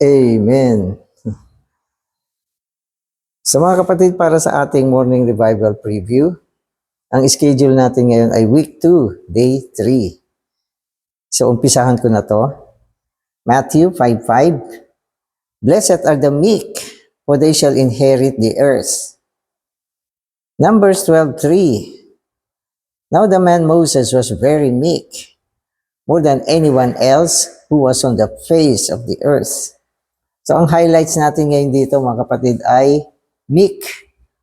Amen. So mga kapatid, para sa ating morning revival preview, ang schedule natin ngayon ay week 2, day 3. So umpisahan ko na to. Matthew 5:5. Blessed are the meek, for they shall inherit the earth. Numbers 12:3. Now the man Moses was very meek, more than anyone else who was on the face of the earth. So ang highlights natin ngayon dito mga kapatid ay meek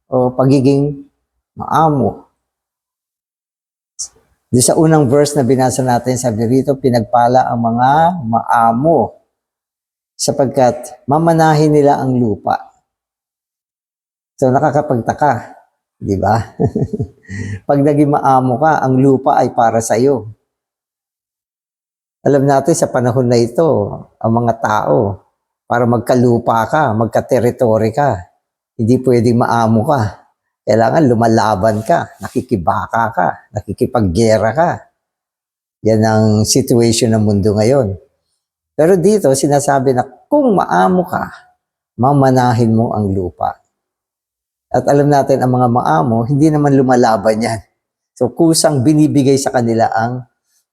o pagiging maamo. Di sa unang verse na binasa natin, sabi rito, pinagpala ang mga maamo sapagkat mamanahin nila ang lupa. So nakakapagtaka, di ba? Pag naging maamo ka, ang lupa ay para sa iyo. Alam natin sa panahon na ito, ang mga tao, para magkalupa ka, magka-territory ka, hindi pwedeng maamo ka. Kailangan lumalaban ka, nakikibaka ka, nakikipaggera ka. Yan ang situation ng mundo ngayon. Pero dito, sinasabi na kung maamo ka, mamanahin mo ang lupa. At alam natin, ang mga maamo, hindi naman lumalaban yan. So, kusang binibigay sa kanila ang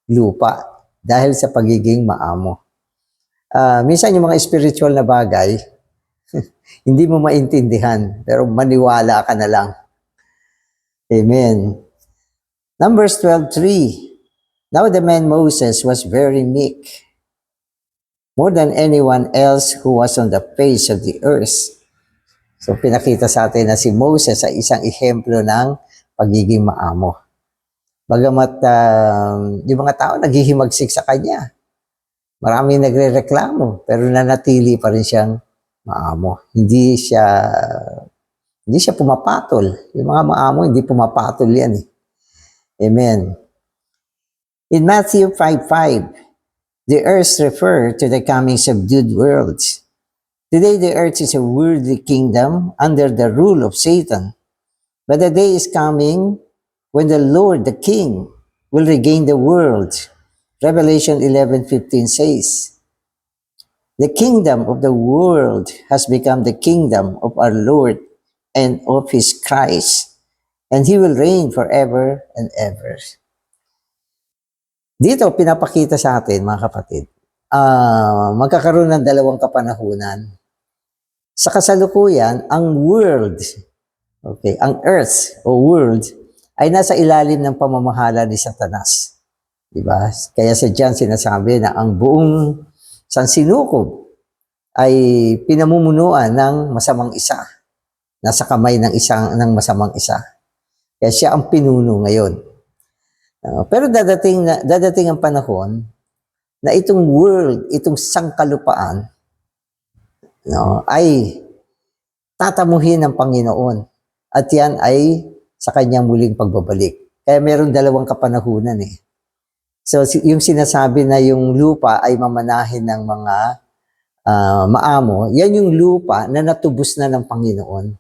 lupa dahil sa pagiging maamo. Minsan yung mga spiritual na bagay, hindi mo maintindihan, pero maniwala ka na lang. Amen. Numbers 12:3. Now the man Moses was very meek, more than anyone else who was on the face of the earth. So pinakita sa atin na si Moses ay isang ehemplo ng pagiging maamo. Bagamat yung mga tao naghihimagsik sa kanya. Maraming nagrereklamo, pero nanatili pa rin siyang maamo. Hindi siya pumapatol. Yung mga maamo, hindi pumapatol yan eh. Amen. In Matthew 5:5, the earth refer to the coming subdued world. Today, the earth is a worldly kingdom under the rule of Satan. But the day is coming when the Lord, the King, will regain the world. Revelation 11:15 says, the kingdom of the world has become the kingdom of our Lord and of His Christ, and He will reign forever and ever. Dito, pinapakita sa atin, mga kapatid, magkakaroon ng dalawang kapanahunan. Sa kasalukuyan, ang world, ang earth o world, ay nasa ilalim ng pamamahala ni Satanas. Diba? Kaya sa diyan sinasabi na ang buong sansinukob ay pinamumunuan ng masamang isa. Nasa kamay ng masamang isa. Kaya siya ang pinuno ngayon. Pero dadating ang panahon na itong world, itong sangkalupaan, ay tatamuhin ng Panginoon. At yan ay sa kanyang muling pagbabalik. Kaya meron dalawang kapanahunan eh. So yung sinasabi na yung lupa ay mamanahin ng mga maamo, yan yung lupa na natubos na ng Panginoon.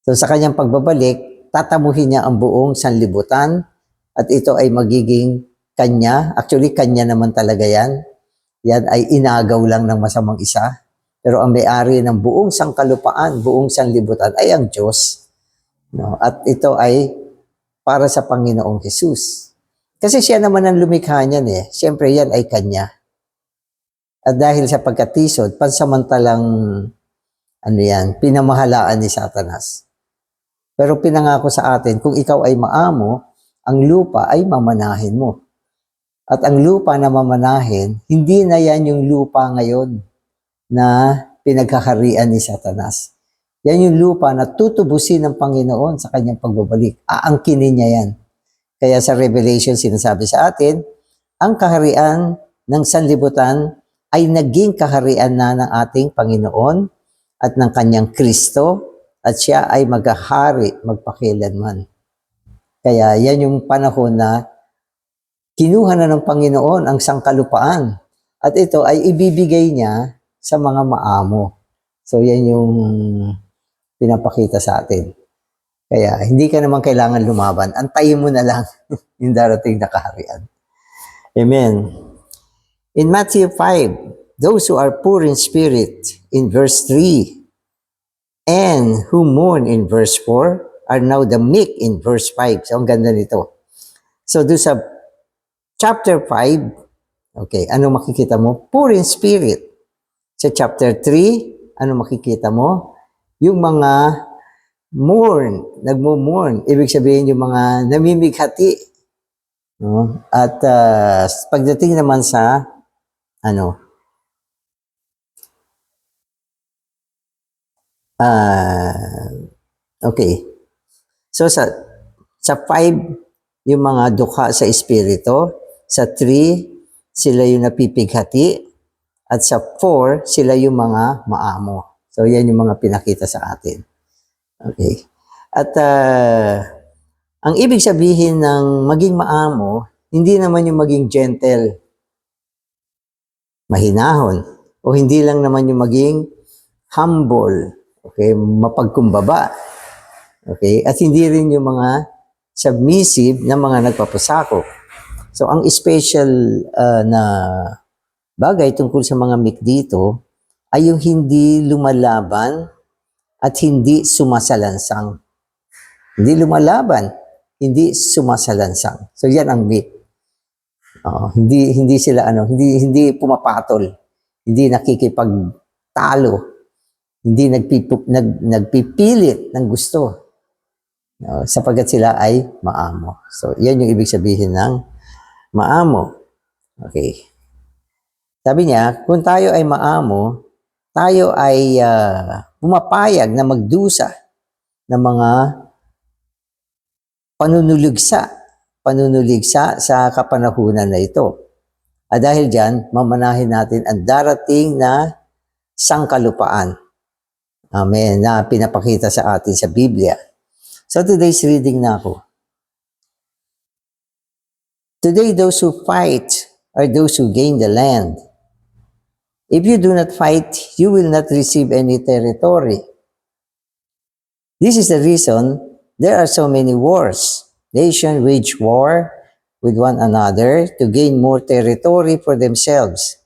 So sa kanyang pagbabalik, tatamuhin niya ang buong sanlibutan at ito ay magiging kanya. Actually, kanya naman talaga yan. Yan ay inagaw lang ng masamang isa. Pero ang may-ari ng buong sangkalupaan, buong sanlibutan ay ang Diyos. At ito ay para sa Panginoong Jesus. Kasi siya naman ang lumikha niyan eh. Siyempre yan ay kanya. At dahil sa pagkatisod, pansamantalang pinamahalaan ni Satanas. Pero pinangako sa atin, kung ikaw ay maamo, ang lupa ay mamanahin mo. At ang lupa na mamanahin, hindi na yan yung lupa ngayon na pinagkakarian ni Satanas. Yan yung lupa na tutubusin ng Panginoon sa kanyang pagbabalik. Aangkinin niya yan. Kaya sa Revelation, sinasabi sa atin, ang kaharian ng sanlibutan ay naging kaharian na ng ating Panginoon at ng kanyang Kristo, at siya ay maghahari magpakilanman. Kaya yan yung panahon na kinuha na ng Panginoon ang sangkalupaan at ito ay ibibigay niya sa mga maamo. So yan yung pinapakita sa atin. Kaya hindi ka naman kailangan lumaban. Antayin mo na lang yung darating na kaharian. Amen. In Matthew 5, those who are poor in spirit in verse 3 and who mourn in verse 4 are now the meek in verse 5. So ang ganda nito. So doon sa chapter 5, okay, ano makikita mo? Poor in spirit. Sa chapter 3, ano makikita mo? Yung mga nagmo-mourn. Ibig sabihin yung mga namimighati. No? At pagdating naman sa okay. So sa 5, yung mga dukha sa espiritu. Sa 3, sila yung napipighati. At sa 4, sila yung mga maamo. So yan yung mga pinakita sa atin. Okay. At ang ibig sabihin ng maging maamo, hindi naman yung maging gentle, mahinahon, o hindi lang naman yung maging humble, okay, mapagkumbaba. Okay? At hindi rin yung mga submissive na mga nagpapasakop. So ang special na bagay tungkol sa mga meek dito ay yung hindi lumalaban at hindi sumasalansang. Hindi lumalaban, hindi sumasalansang. So yan ang meek. Hindi sila hindi pumapatol, hindi nakikipagtalo, hindi nagpipilit ng gusto. Sapagkat sila ay maamo. So yan yung ibig sabihin ng maamo. Okay. Sabi niya, kung tayo ay maamo, tayo ay pumapayag na magdusa ng mga panunuligsa sa kapanahunan na ito. At dahil dyan, mamanahin natin ang darating na sangkalupaan. Amen. Na pinapakita sa atin sa Biblia. So today's reading na ako. Today, those who fight are those who gain the land. If you do not fight, you will not receive any territory. This is the reason there are so many wars. Nations wage war with one another to gain more territory for themselves.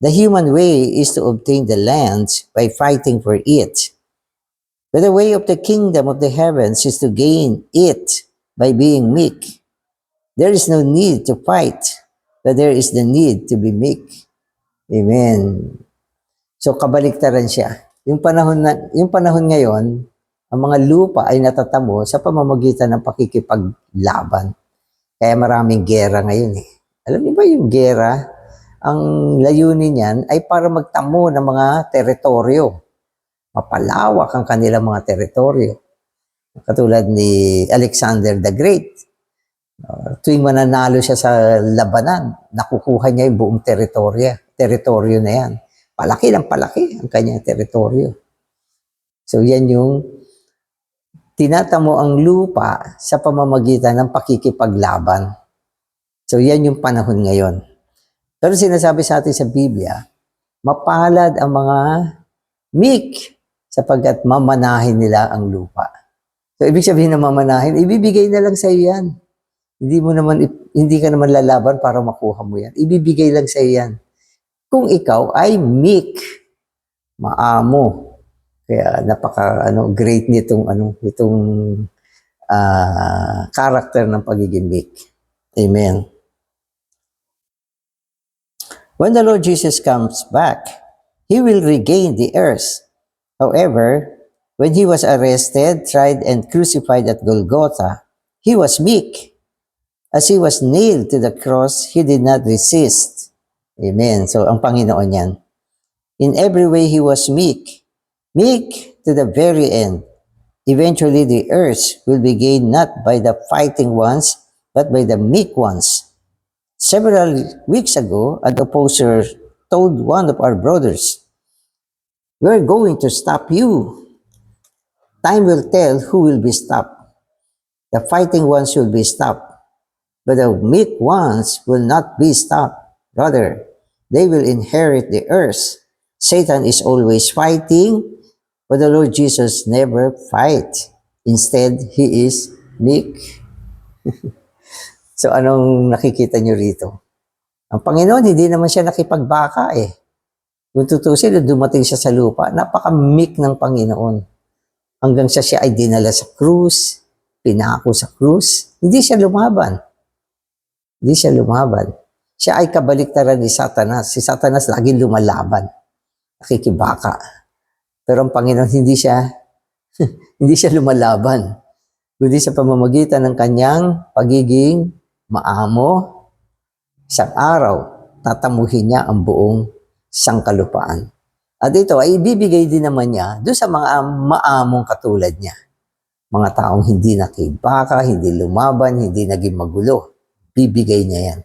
The human way is to obtain the land by fighting for it. But the way of the kingdom of the heavens is to gain it by being meek. There is no need to fight, but there is the need to be meek. Amen. So kabaliktaran siya. Yung panahon ngayon, ang mga lupa ay natatamo sa pamamagitan ng pakikipaglaban. Kaya maraming gera ngayon eh. Alam niyo ba yung gera? Ang layunin niyan ay para magtamo ng mga teritoryo. Mapalawak ang kanilang mga teritoryo. Katulad ni Alexander the Great. Tuwing mananalo siya sa labanan, nakukuha niya yung buong teritoryo na yan. Palaki ng palaki ang kanyang teritoryo. So yan yung tinatamo ang lupa sa pamamagitan ng pakikipaglaban. So yan yung panahon ngayon. Pero sinasabi sa atin sa Biblia, mapalad ang mga meek sapagkat mamanahin nila ang lupa. So ibig sabihin ng mamanahin, ibibigay na lang sa iyo yan. Hindi ka naman lalaban para makuha mo yan. Ibibigay lang sa iyo yan. Kung ikaw ay meek, maamo. Kaya great nitong character ng pagiging meek. Amen. When the Lord Jesus comes back, He will regain the earth. However, when He was arrested, tried, and crucified at Golgotha, He was meek. As He was nailed to the cross, He did not resist. Amen. So, ang Panginoon yan. In every way, He was meek. Meek to the very end. Eventually, the earth will be gained not by the fighting ones, but by the meek ones. Several weeks ago, an opposer told one of our brothers, "We're going to stop you. Time will tell who will be stopped. The fighting ones will be stopped, but the meek ones will not be stopped. Rather, they will inherit the earth. Satan is always fighting, but the Lord Jesus never fights. Instead, He is meek." So anong nakikita nyo rito? Ang Panginoon, hindi naman siya nakipagbaka eh. Kung tutusin, nung dumating siya sa lupa, napaka-meek ng Panginoon. Hanggang siya ay dinala sa krus, pinako sa krus, hindi siya lumaban. Hindi siya lumaban. Siya ay kabaliktaran ni Satanas. Si Satanas laging lumalaban. Nakikibaka. Pero ang Panginoon hindi siya lumalaban. Kundi sa pamamagitan ng kanyang pagiging maamo, isang araw, tatamuhin niya ang buong sangkalupaan. At ito ay ibibigay din naman niya doon sa mga maamong katulad niya. Mga taong hindi nakibaka, hindi lumaban, hindi naging magulo. Bibigay niya yan.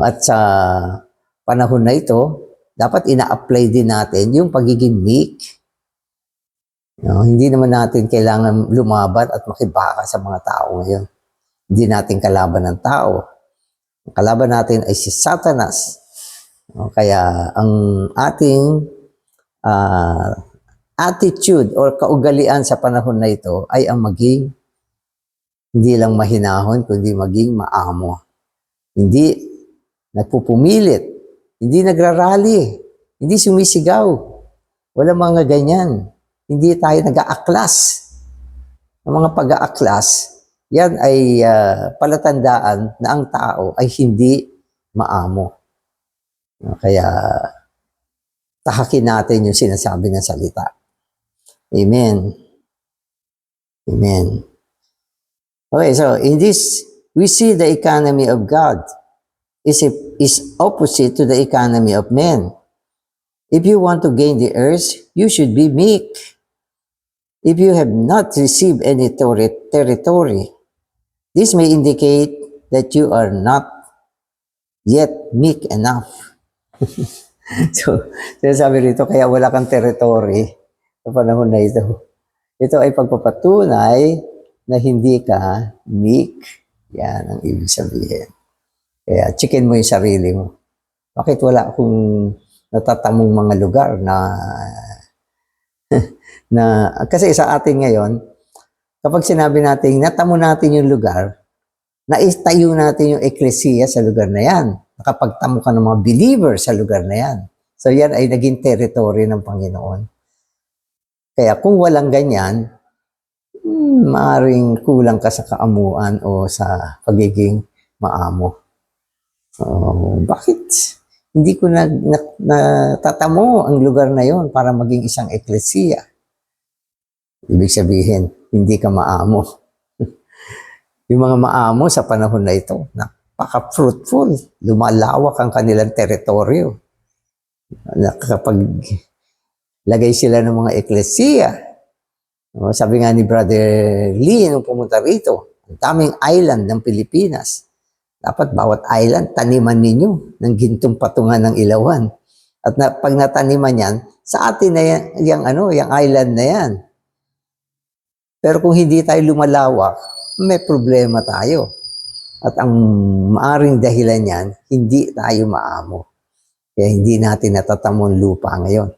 At sa panahon na ito, dapat ina-apply din natin yung pagiging meek. Hindi naman natin kailangan lumaban at makibaka sa mga tao ngayon. Hindi natin kalaban ng tao. Ang kalaban natin ay si Satanas. Kaya ang ating attitude or kaugalian sa panahon na ito ay ang maging hindi lang mahinahon, kundi maging maamo. Hindi nagpupumilit, hindi nagrarally, hindi sumisigaw. Wala mga ganyan. Hindi tayo nag-aaklas. Ang mga pag-aaklas, yan ay palatandaan na ang tao ay hindi maamo. Kaya tahakin natin yung sinasabi ng salita. Amen. Amen. Okay, so in this, we see the economy of God is opposite to the economy of men. If you want to gain the earth, you should be meek. If you have not received any territory, this may indicate that you are not yet meek enough. So, sabi rito, kaya wala kang territory sa panahon na ito. Ito ay pagpapatunay na hindi ka meek. Yan ang ibig sabihin. Kaya checkin mo yung sarili mo. Bakit wala akong natatamong mga lugar na kasi sa atin ngayon, kapag sinabi natin, natamo natin yung lugar, naistayo natin yung eklesiya sa lugar na yan. Nakapagtamo ka ng mga believers sa lugar na yan. So yan ay naging territory ng Panginoon. Kaya kung walang ganyan, maaaring kulang ka sa kaamuan o sa pagiging maamo. Bakit hindi ko natatamo ang lugar na yon para maging isang eklesiya? Ibig sabihin, hindi ka maamo. Yung mga maamo sa panahon na ito, napaka-fruitful. Lumalawak ang kanilang teritoryo. Kapag lagay sila ng mga eklesiya, sabi nga ni Brother Lee nung pumunta rito, ang daming island ng Pilipinas. Dapat bawat island, taniman ninyo ng gintong patungan ng ilawan. At pag nataniman yan, sa atin na yan, yung island na yan. Pero kung hindi tayo lumalawak, may problema tayo. At ang maaring dahilan yan, hindi tayo maamo. Kaya hindi natin natatamon lupa ngayon.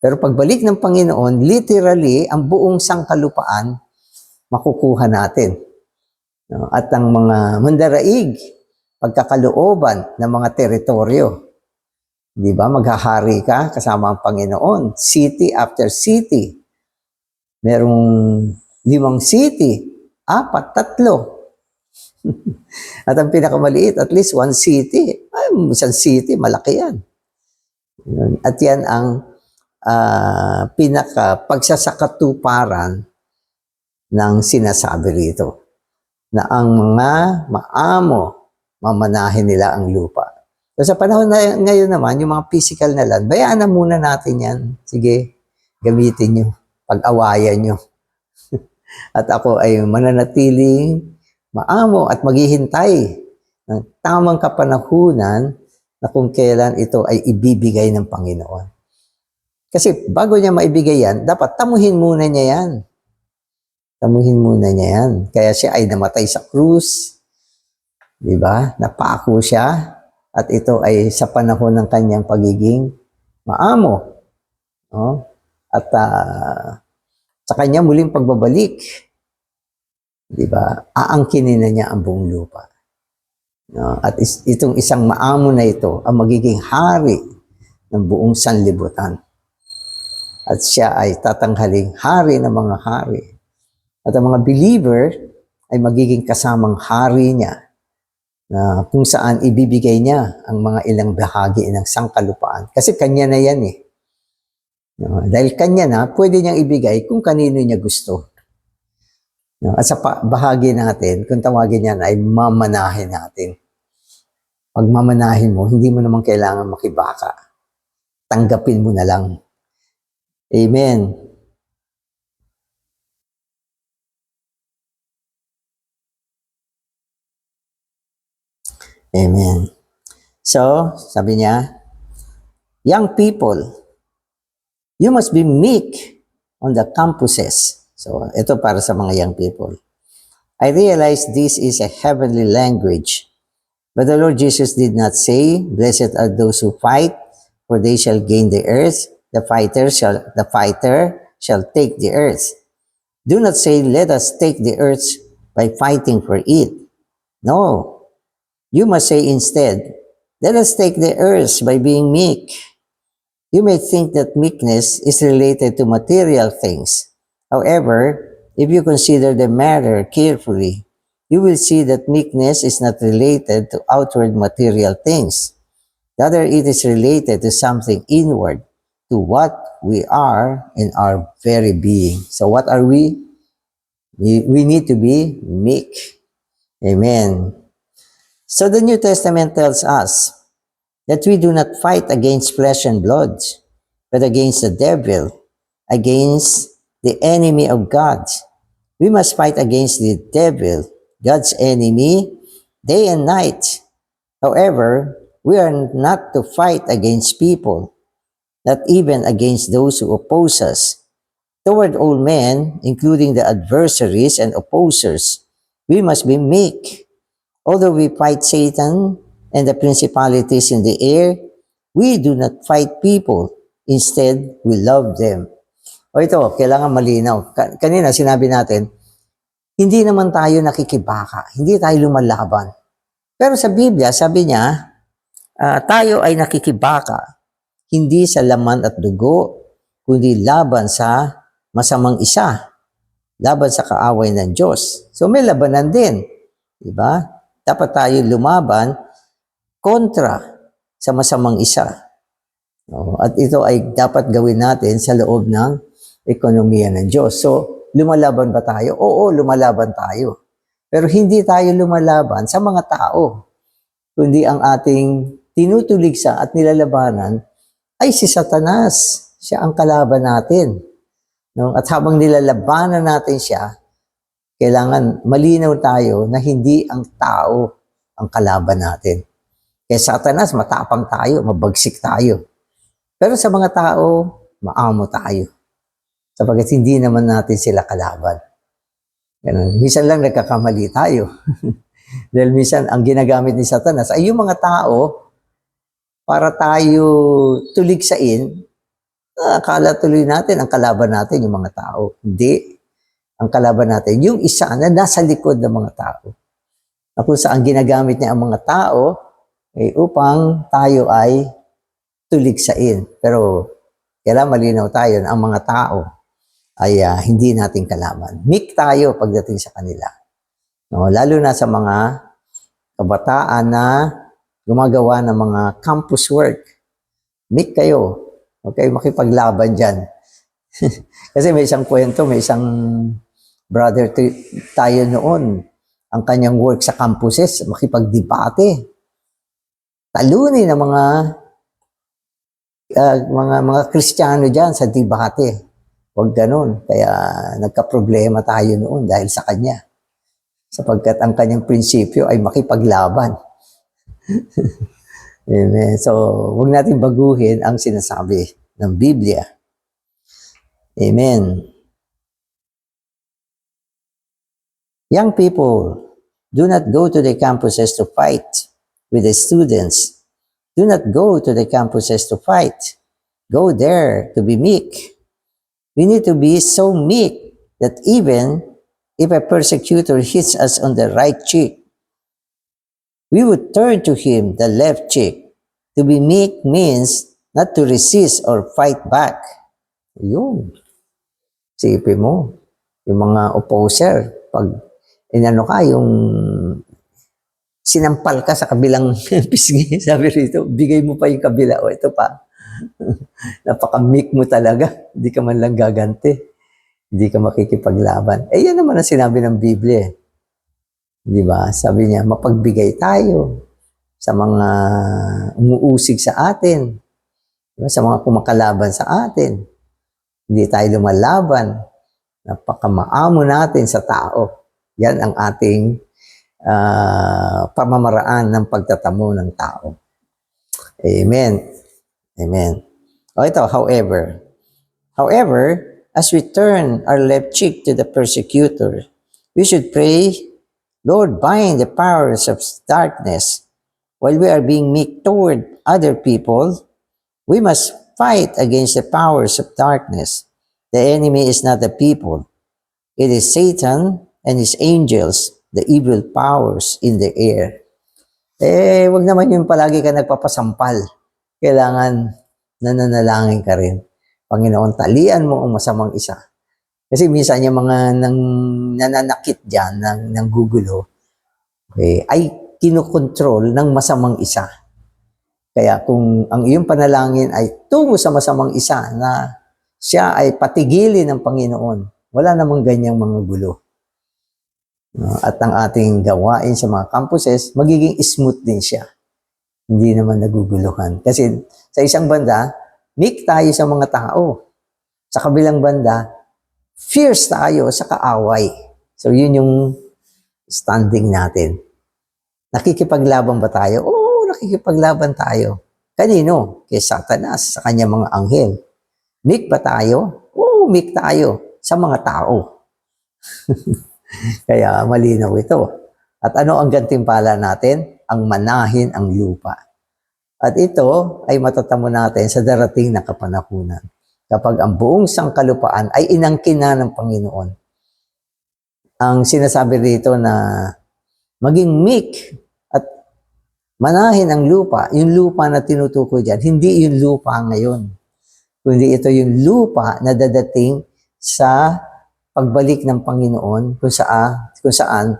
Pero pagbalik ng Panginoon, literally, ang buong sangkalupaan, makukuha natin. At ang mga mandaraig, pagkakalooban ng mga teritoryo. Di ba? Maghahari ka kasama ang Panginoon. City after city. Merong 5 city, 4, 3. At ang pinakamaliit, at least 1 city. Isang city, malaki yan. At yan ang pagsasakatuparan ng sinasabi rito. Na ang mga maamo, mamanahin nila ang lupa. So sa panahon na ngayon naman, yung mga physical na land, bayaan na muna natin yan. Sige, gamitin nyo. Pag-awayan nyo. At ako ay mananatiling maamo at maghihintay ng tamang kapanahunan na kung kailan ito ay ibibigay ng Panginoon. Kasi bago niya maibigay yan, dapat tamuhin muna niya yan. Tamuhin muna niya yan. Kaya siya ay namatay sa krus. Diba? Napako siya. At ito ay sa panahon ng kanyang pagiging maamo. At sa kanya muling pagbabalik, diba? Aangkinin na niya ang buong lupa. At itong isang maamo na ito ang magiging hari ng buong sanlibutan. At siya ay tatanghaling hari ng mga hari. At ang mga believer ay magiging kasamang hari niya na kung saan ibibigay niya ang mga ilang bahagi ng sangkalupaan. Kasi kanya na yan eh. No? Dahil kanya na, pwede niyang ibigay kung kanino niya gusto. No? At sa bahagi natin, kung tawagin niya ay mamanahin natin. Pag mamanahin mo, hindi mo naman kailangan makibaka. Tanggapin mo na lang. Amen. Amen. So, sabi niya, young people, you must be meek on the campuses. So, ito para sa mga young people. I realize this is a heavenly language. But the Lord Jesus did not say, blessed are those who fight, for they shall gain the earth. The fighter shall take the earth. Do not say, let us take the earth by fighting for it. No. You must say instead, let us take the earth by being meek. You may think that meekness is related to material things. However, if you consider the matter carefully, you will see that meekness is not related to outward material things. Rather, it is related to something inward, to what we are in our very being. So what are we? We need to be meek. Amen. So the New Testament tells us that we do not fight against flesh and blood, but against the devil, against the enemy of God. We must fight against the devil, God's enemy, day and night. However, we are not to fight against people, not even against those who oppose us. Toward all men, including the adversaries and opposers, we must be meek. Although we fight Satan and the principalities in the air, we do not fight people. Instead, we love them. O ito, kailangan malinaw. Kanina sinabi natin, hindi naman tayo nakikibaka, hindi tayo lumalaban. Pero sa Biblia, sabi niya, tayo ay nakikibaka, hindi sa laman at dugo, kundi laban sa masamang isa, laban sa kaaway ng Diyos. So may labanan din, di ba? Dapat tayo lumaban kontra sa masamang isa. At ito ay dapat gawin natin sa loob ng ekonomiya ng Diyos. So, lumalaban ba tayo? Oo, lumalaban tayo. Pero hindi tayo lumalaban sa mga tao, kundi ang ating tinutuligsa at nilalabanan ay si Satanas. Siya ang kalaban natin. At habang nilalabanan natin siya, kailangan malinaw tayo na hindi ang tao ang kalaban natin. Kaya Satanas, matapang tayo, mabagsik tayo. Pero sa mga tao, maamo tayo. Sapagkat hindi naman natin sila kalaban. Ganun. Minsan lang nagkakamali tayo. Dahil minsan ang ginagamit ni Satanas ay yung mga tao para tayo tuligsain, akala tuloy natin ang kalaban natin yung mga tao. Hindi. Ang kalaban natin, yung isa na nasa likod ng mga tao. Na kung saan ginagamit niya ang mga tao upang tayo ay tuligsain. Pero kailangan malinaw tayo na ang mga tao ay hindi nating kalaban. Meek tayo pagdating sa kanila. No, lalo na sa mga kabataan na gumagawa ng mga campus work. Meek kayo. Okay, makipaglaban dyan. Kasi may isang kwento, may isang brother tayo noon, ang kanyang work sa campuses, makipagdebate. Talunin ng mga Kristiyano diyan sa debate. Huwag ganun. Kaya nagka-problema tayo noon dahil sa kanya. Sapagkat ang kanyang prinsipyo ay makipaglaban. Amen. So, huwag natin baguhin ang sinasabi ng Biblia. Amen. Young people, do not go to the campuses to fight with the students. Do not go to the campuses to fight. Go there to be meek. We need to be so meek that even if a persecutor hits us on the right cheek, we would turn to him the left cheek. To be meek means not to resist or fight back. Yun. Sipin mo, yung mga opposer, pag inano ka, yung sinampal ka sa kabilang pisngi, sabi rito, bigay mo pa yung kabila. O ito pa, napaka-meek mo talaga. Hindi ka man lang gaganti. Hindi ka makikipaglaban. Eh, yan naman ang sinabi ng Biblia. Di ba? Sabi niya, mapagbigay tayo sa mga umuusig sa atin. Diba? Sa mga kumakalaban sa atin. Hindi tayo lumalaban. Napakamaamo natin sa tao. Yan ang ating pamamaraan ng pagtatamo ng tao. Amen. Amen. O ito, however, as we turn our left cheek to the persecutor, we should pray, Lord, bind the powers of darkness. While we are being meek toward other people, we must fight against the powers of darkness. The enemy is not the people. It is Satan and his angels, the evil powers in the air. Eh, wag naman yung palagi ka nagpapasampal. Kailangan nananalangin ka rin. Panginoon, talian mo ang masamang isa. Kasi minsan yung mga nananakit dyan, ng gugulo, okay, ay kinokontrol ng masamang isa. Kaya kung ang iyong panalangin ay tungo sa masamang isa na siya ay patigilin ng Panginoon, wala namang ganyang mga gulo. At ang ating gawain sa mga campuses, magiging smooth din siya. Hindi naman naguguluhan. Kasi sa isang banda, meek tayo sa mga tao. Sa kabilang banda, fierce tayo sa kaaway. So yun yung standing natin. Nakikipaglaban ba tayo? Oo, nakikipaglaban tayo. Kanino? Kay Satanas, sa kanyang mga anghel. Meek ba tayo? Oo, meek tayo sa mga tao. Kaya malinaw ito. At ano ang gantimpala natin? Ang manahin ang lupa. At ito ay matatamo natin sa darating na kapanahunan. Kapag ang buong sangkalupaan ay inangkin na ng Panginoon. Ang sinasabi dito na maging meek at manahin ang lupa, yung lupa na tinutukoy dyan, hindi yung lupa ngayon. Kundi ito yung lupa na dadating sa pagbalik ng Panginoon kung saan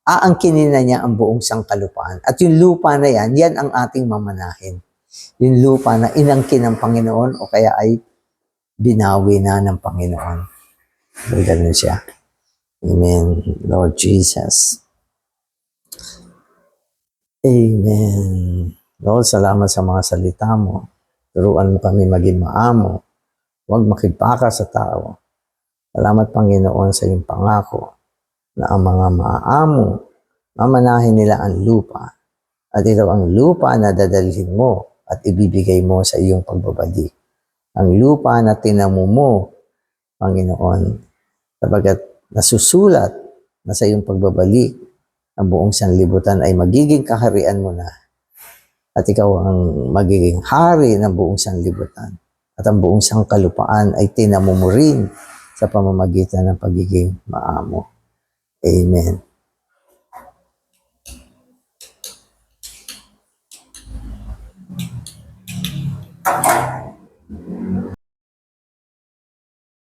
aangkinin na niya ang buong sangkalupaan. At yung lupa na yan, yan ang ating mamanahin. Yung lupa na inangkin ng Panginoon o kaya ay binawi na ng Panginoon. So, ganun siya. Amen. Lord Jesus. Amen. Lord, salamat sa mga salita mo. Turuan mo kami maging maamo. Huwag makipaka sa tao. Salamat, Panginoon, sa iyong pangako na ang mga maamo, mamanahin nila ang lupa. At ito ang lupa na dadalhin mo at ibibigay mo sa iyong pagbabalik. Ang lupa na tinamo mo, Panginoon, sabagat nasusulat na sa iyong pagbabalik, ang buong sanlibutan ay magiging kaharian mo na. At ikaw ang magiging hari ng buong sanlibutan. At ang buong sangkalupaan ay tinamo mo rin sa pamamagitan ng pagiging maamo. Amen.